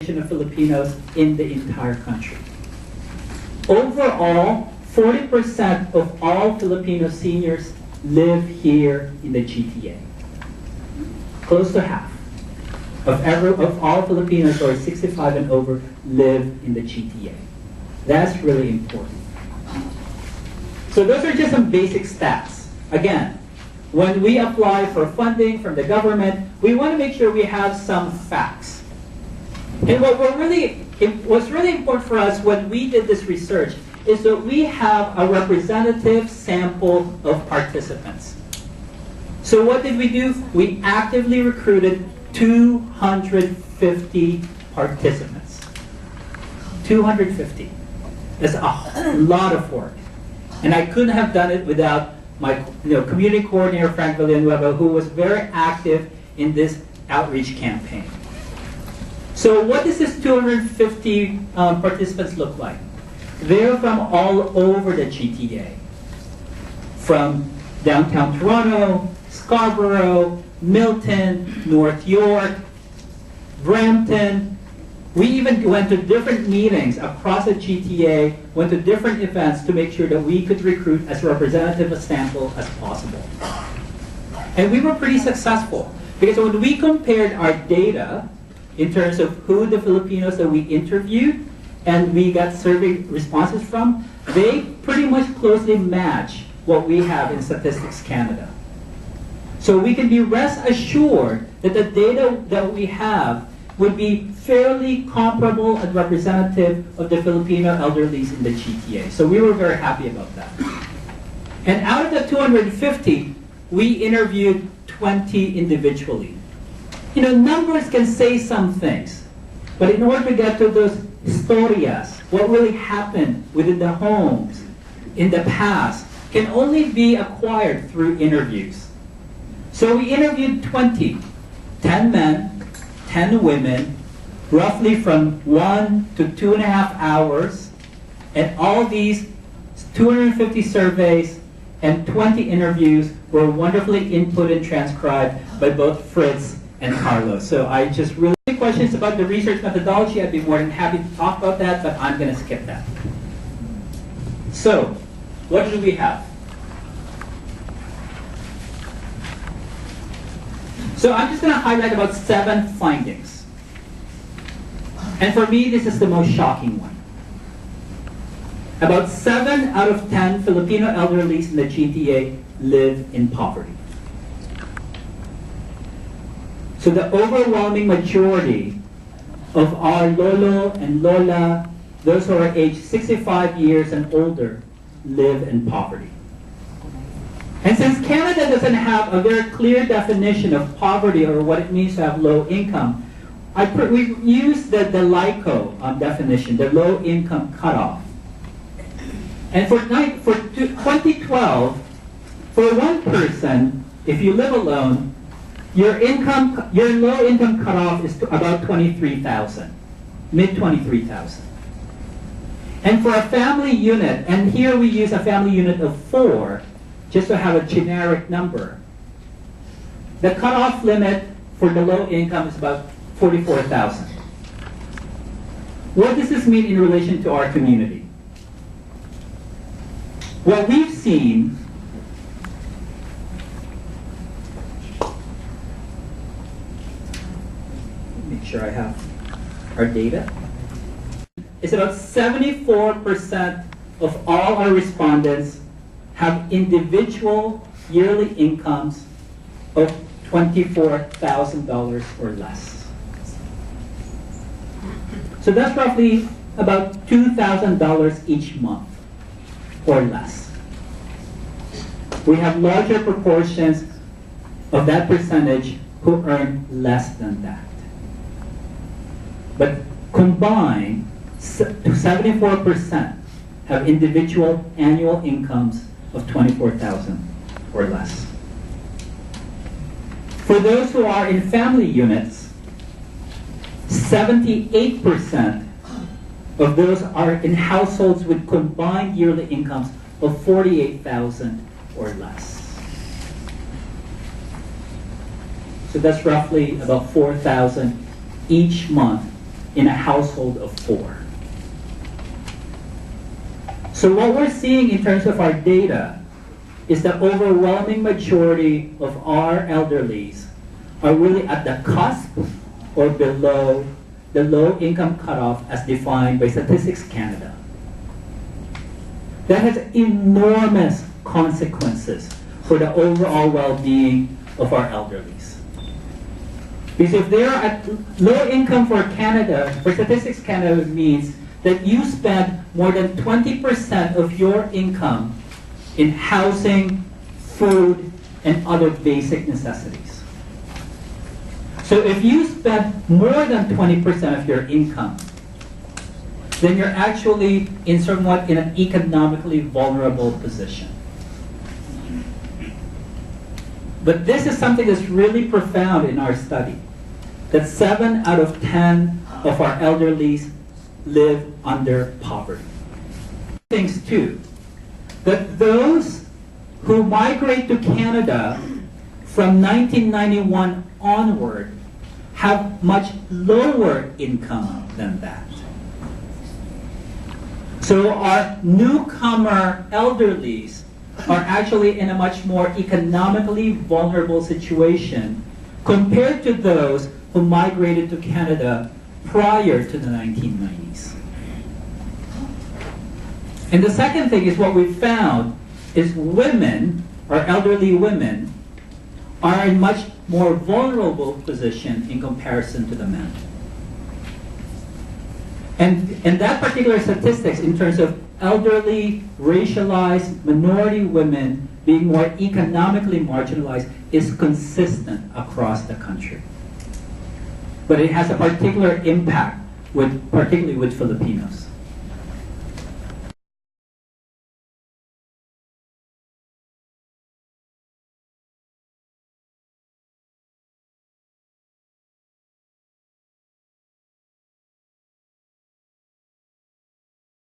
population of Filipinos in the entire country. Overall, 40% of all Filipino seniors live here in the GTA. Close to half of all Filipinos who are 65 and over live in the GTA. That's really important. So those are just some basic stats. Again, when we apply for funding from the government, we want to make sure we have some facts. And what's really important for us when we did this research is that we have a representative sample of participants. So what did we do? We actively recruited 250 participants. 250. That's a lot of work. And I couldn't have done it without my community coordinator, Frank Villanueva, who was very active in this outreach campaign. So what does this 250 participants look like? They're from all over the GTA. From downtown Toronto, Scarborough, Milton, North York, Brampton. We even went to different meetings across the GTA, went to different events to make sure that we could recruit as representative a sample as possible. And we were pretty successful because when we compared our data in terms of who the Filipinos that we interviewed and we got survey responses from, they pretty much closely match what we have in Statistics Canada. So we can be rest assured that the data that we have would be fairly comparable and representative of the Filipino elderlies in the GTA. So we were very happy about that. And out of the 250, we interviewed 20 individually. Numbers can say some things, but in order to get to those historias, what really happened within the homes in the past can only be acquired through interviews. So we interviewed 20, 10 men, 10 women, roughly from 1 to 2.5 hours, and all these 250 surveys and 20 interviews were wonderfully input and transcribed by both Fritz and Carlos. So I just really questions about the research methodology, I'd be more than happy to talk about that, but I'm going to skip that. So, what do we have? So I'm just going to highlight about 7 findings. And for me, this is the most shocking one. About 7 out of 10 Filipino elderlies in the GTA live in poverty. So the overwhelming majority of our Lolo and Lola, those who are aged 65 years and older, live in poverty. And since Canada doesn't have a very clear definition of poverty or what it means to have low income, we used the LICO definition, the low income cutoff. And for 2012, for one person, if you live alone, your low income cutoff is about 23,000, mid 23,000. And for a family unit, and here we use a family unit of 4, just to have a generic number, the cutoff limit for the low income is about 44,000. What does this mean in relation to our community? What we've seen make sure I have our data. It's about 74% of all our respondents have individual yearly incomes of $24,000 or less. So that's roughly about $2,000 each month or less. We have larger proportions of that percentage who earn less than that. But combined, 74% have individual annual incomes of $24,000 or less. For those who are in family units, 78% of those are in households with combined yearly incomes of $48,000 or less. So that's roughly about $4,000 each month in a household of 4. So what we're seeing in terms of our data is the overwhelming majority of our elderlies are really at the cusp or below the low income cutoff as defined by Statistics Canada. That has enormous consequences for the overall well-being of our elderlies. Because if they're at low income for Canada, for Statistics Canada, it means that you spend more than 20% of your income in housing, food, and other basic necessities. So if you spend more than 20% of your income, then you're actually somewhat in an economically vulnerable position. But this is something that's really profound in our study, that 7 out of 10 of our elderlies live under poverty. Things too, that those who migrate to Canada from 1991 onward have much lower income than that. So our newcomer elderlies are actually in a much more economically vulnerable situation compared to those who migrated to Canada prior to the 1990s. And the second thing is what we found is women, or elderly women, are in much more vulnerable position in comparison to the men. And that particular statistics in terms of elderly, racialized, minority women being more economically marginalized is consistent across the country. But it has a particular impact, particularly with Filipinos.